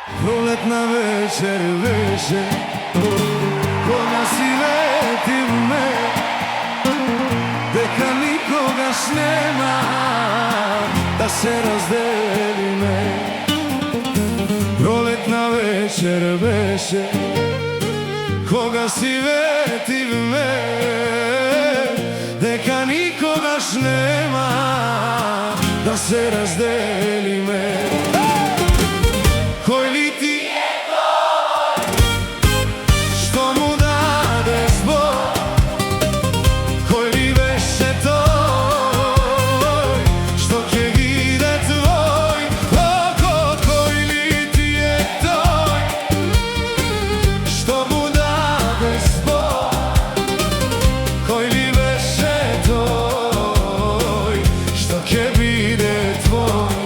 Пролетна вечер беше, кога си ветивме, дека никогаш нема да се разделиме. Пролетна вечер беше, кога си ветивме, дека никогаш нема да се разделиме. Кој ли ти е тој што му даде збор? Кој ли беше тој што ќе биде твој? Кој ли ти е тој што му даде збор? Кој ли беше тој што ќе биде твој?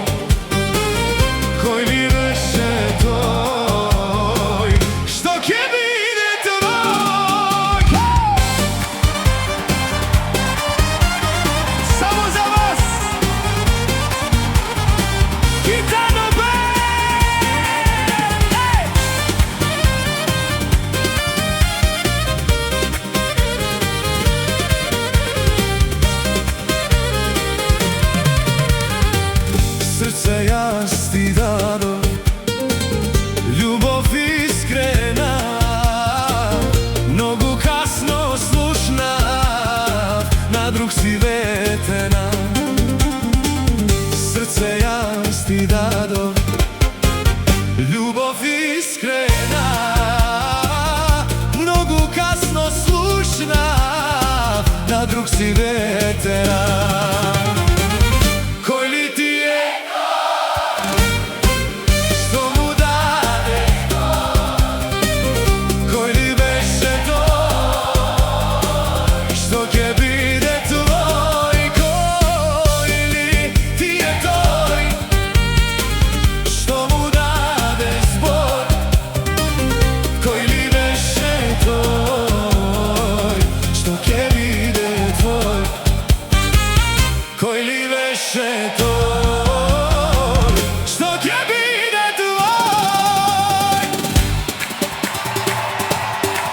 Кој ли беше тој што ќе биде твој? Само за вас Гитано Бенд! Срце јас ти дадов, љубов искрена, многу касно слушнав, на друг си ветена. Срце јас ти дадов, љубов искрена, многу касно слушнав, на друг си ветена. Кој ли ти е што му даде збор? Кој ли беше тој што ќе биде твој? Кој ли ти е тој што му даде збор? Кој ли беше тој што ќе биде твој? Кој ли беше тој што ќе биде твој?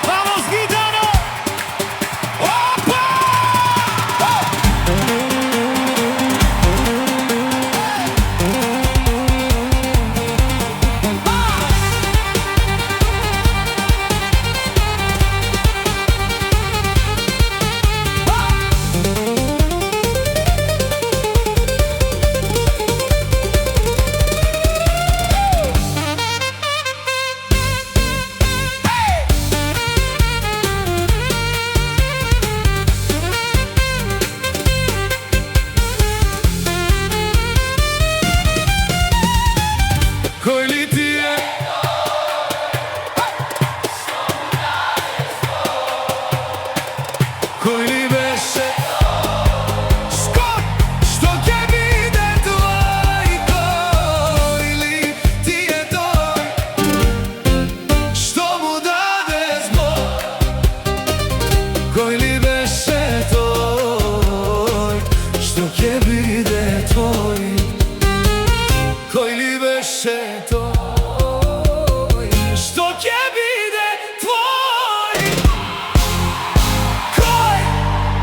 Vamos, Gitano! Опа! Кој ли ти е кој ли беше Ској што ќе биде твој? Кој ли ти е тој што му даде збор? Кој ли беше тој што ќе биде твој? Кој ли беше тој што ќе биде твој?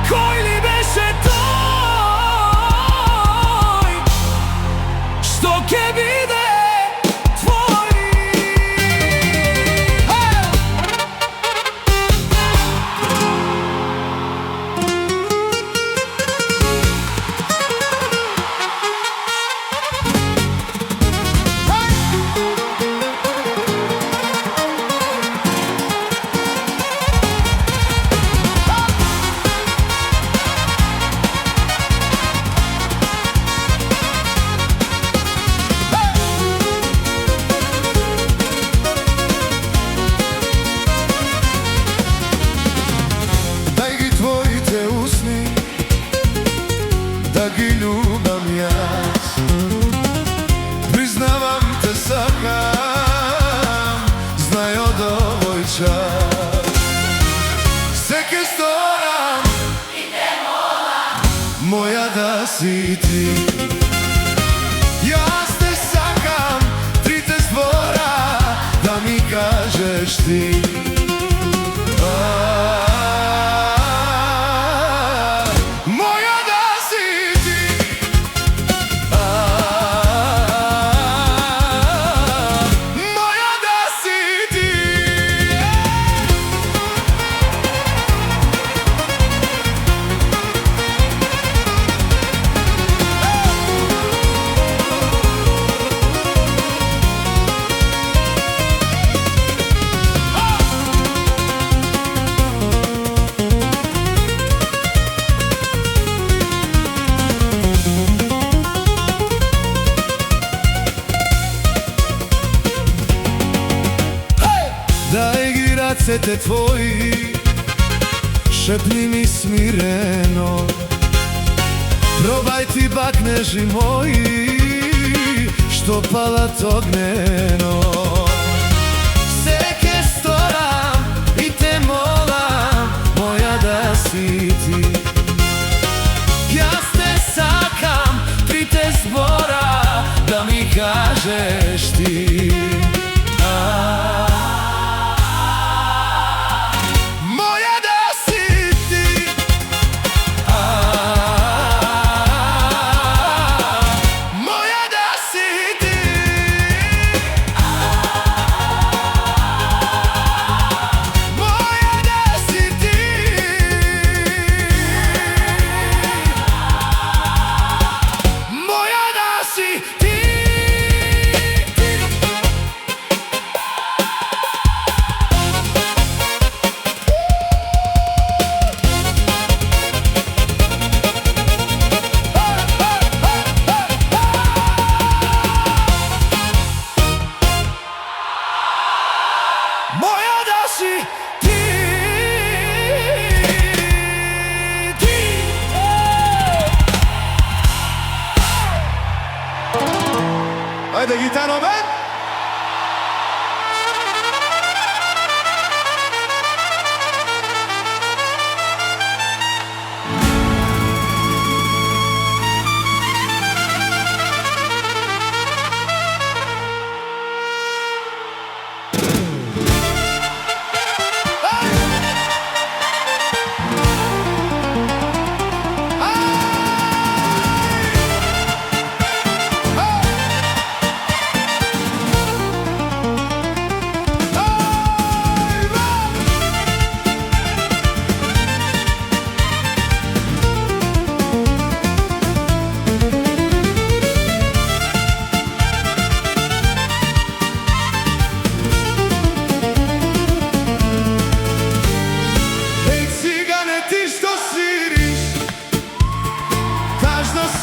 Кој ли беше тој што ќе биде твој? Дај ги твоите усни да ги љубам јас. Признавам те сакам, знај од овој час. Се ке сторам и те молам, моја да си ти. Јас те сакам, трите збора рацете твои, шепни ми смирено, пробај ти бакнежи мои, што палат огнено. Се ке сторам и те молам, моја да си ти. Јас те сакам, трите збора да ми кажеш ти. Ajde, gitano, ben!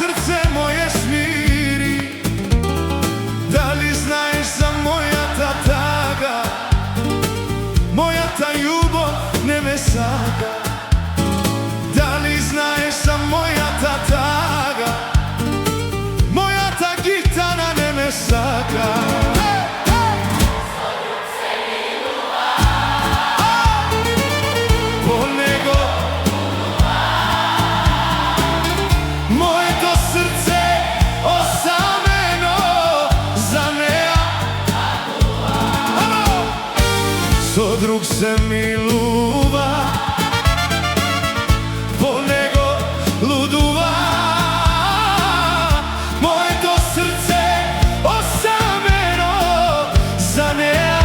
Срце моје смири, дали знаеш за мојата тага? Мојата љубов не ме сака. Дали знаеш за мојата тага? Мојата гитана не ме сака. Со друг се милува, по него лудува. Моето срце осамено за неа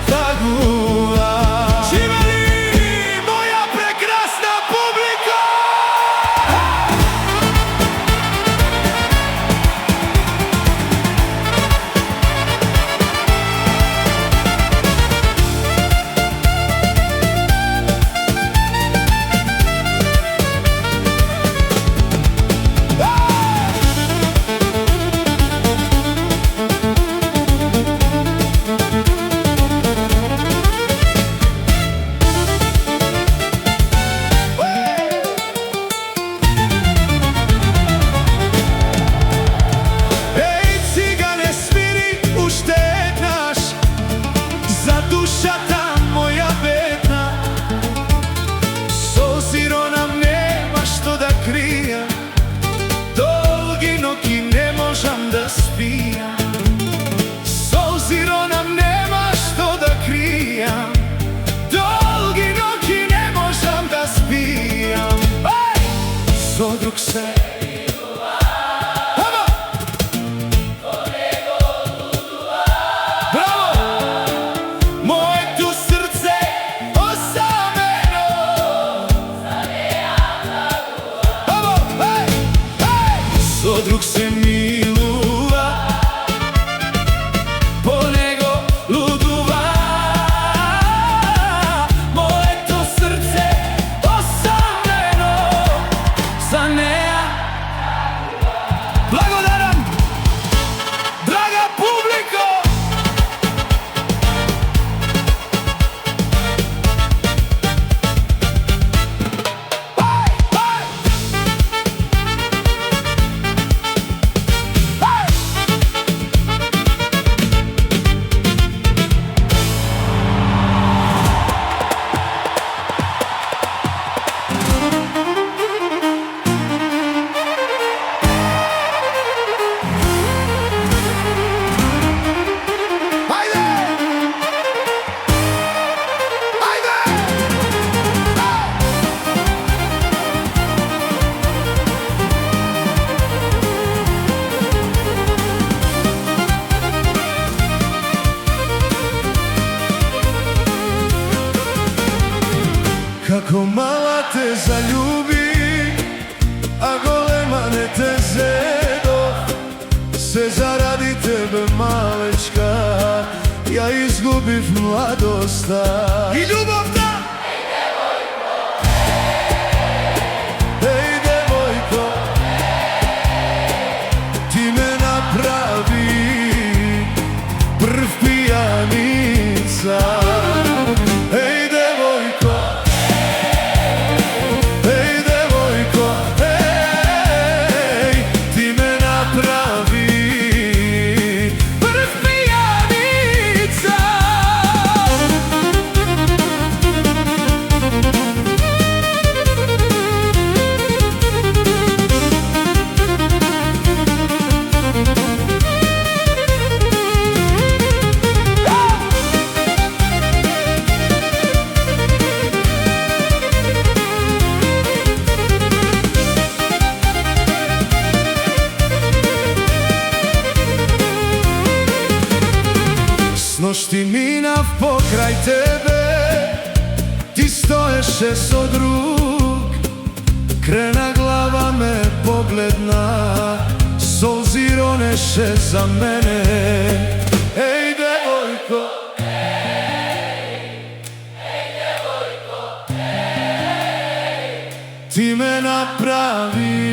тагува. Живели моја прекрасна публика! da radi tebe malečka ja izgubih mladosta i ljubav da. Ej devojko, ti me napravi prv pijanica. Ej devojko, ej devojko, ej, ti me napravi prv pijanica. S nošti minav pokraj tebe, ti stoješe so drug, krena glava me pogledna, solzi roneše za mene. Ej devojko, ti me napravi